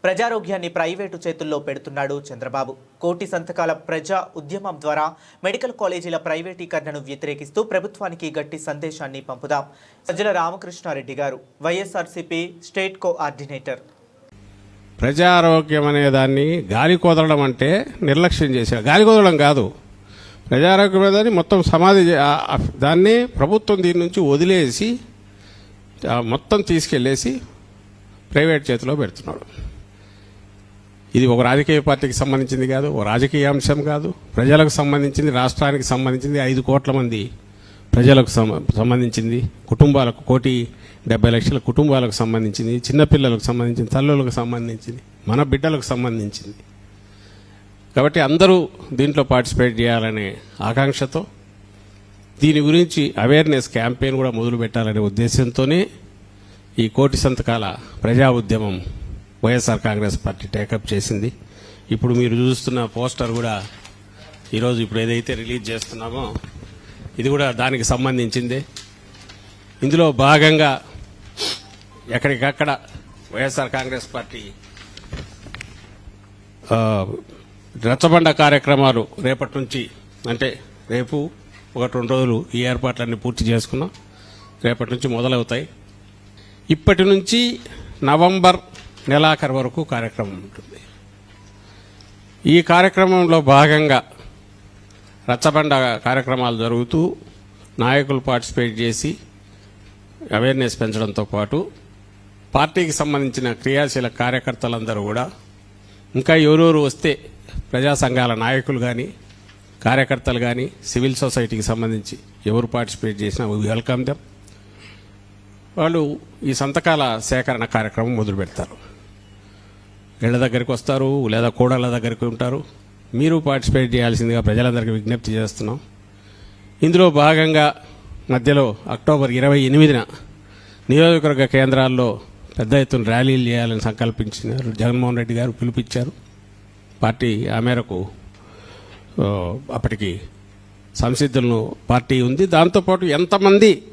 ప్రజారోగ్యాన్ని private చేతుల్లో పెడుతున్నాడు చంద్రబాబు. కోటి సంతకాల ప్రజా ఉద్యమం ద్వారా మెడికల్ కాలేజీల ప్రైవేటీకరణను వ్యతిరేకిస్తూ ప్రభుత్వానికి గట్టి సందేశాన్ని పంపుదాం. సజ్జల రామకృష్ణారెడ్డి గారు, వైఎస్ఆర్సీపీ స్టేట్ కోఆర్డినేటర్. ప్రజారోగ్యం అనే దాన్ని గాలి కుదరడం అంటే నిర్లక్ష్యం చేశారు. గాలి కుదరడం కాదు, ప్రజారోగ్యం అనేది మొత్తం సమాధి. దాన్ని ప్రభుత్వం దీని నుంచి వదిలేసి మొత్తం తీసుకెళ్లేసి ప్రైవేట్ చేతిలో పెడుతున్నాడు. ఇది ఒక రాజకీయ పార్టీకి సంబంధించింది కాదు, ఒక రాజకీయ అంశం కాదు, ప్రజలకు సంబంధించింది, రాష్ట్రానికి సంబంధించింది, 5 కోట్ల మంది ప్రజలకు సంబంధించింది, కుటుంబాలకు 1,70,00,000 కుటుంబాలకు సంబంధించింది, చిన్నపిల్లలకు సంబంధించింది, తల్లులకు సంబంధించింది, మన బిడ్డలకు సంబంధించింది. కాబట్టి అందరూ దీంట్లో పార్టిసిపేట్ చేయాలనే ఆకాంక్షతో దీని గురించి అవేర్నెస్ క్యాంపెయిన్ కూడా మొదలు పెట్టాలనే ఉద్దేశంతోనే ఈ కోటి సంతకాల ప్రజా ఉద్యమం వైఎస్ఆర్ కాంగ్రెస్ పార్టీ టేకప్ చేసింది. ఇప్పుడు మీరు చూస్తున్న పోస్టర్ కూడా ఈరోజు ఇప్పుడు ఏదైతే రిలీజ్ చేస్తున్నామో ఇది కూడా దానికి సంబంధించిందే. ఇందులో భాగంగా ఎక్కడికక్కడ వైఎస్ఆర్ కాంగ్రెస్ పార్టీ రచ్చబండ కార్యక్రమాలు రేపటి నుంచి, అంటే రేపు 1-2 రోజులు ఈ ఏర్పాట్లన్నీ పూర్తి చేసుకున్నాం. రేపటి నుంచి మొదలవుతాయి. ఇప్పటి నుంచి నవంబర్ నెలాఖరు వరకు కార్యక్రమం ఉంటుంది. ఈ కార్యక్రమంలో భాగంగా రచ్చబండ కార్యక్రమాలు జరుగుతూ నాయకులు పార్టిసిపేట్ చేసి అవేర్నెస్ పెంచడంతో పాటు పార్టీకి సంబంధించిన క్రియాశీల కార్యకర్తలందరూ కూడా, ఇంకా ఎవరెవరు వస్తే ప్రజా సంఘాల నాయకులు కానీ, కార్యకర్తలు కానీ, సివిల్ సొసైటీకి సంబంధించి ఎవరు పార్టిసిపేట్ చేసినా వెల్కమ్ దెమ్. వాళ్ళు ఈ సంతకాల సేకరణ కార్యక్రమం మొదలు పెడతారు. ఇళ్ల దగ్గరికి వస్తారు, లేదా కోడళ్ళ దగ్గరికి ఉంటారు. మీరు పార్టిసిపేట్ చేయాల్సిందిగా ప్రజలందరికీ విజ్ఞప్తి చేస్తున్నాం. ఇందులో భాగంగా మధ్యలో అక్టోబర్ 28న నియోజకవర్గ కేంద్రాల్లో పెద్ద ఎత్తున ర్యాలీలు చేయాలని సంకల్పించినారు. జగన్మోహన్ రెడ్డి గారు పిలుపిచ్చారు. పార్టీ ఆ మేరకు అప్పటికి సంసిద్ధులను పార్టీ ఉంది. దాంతోపాటు ఎంతమంది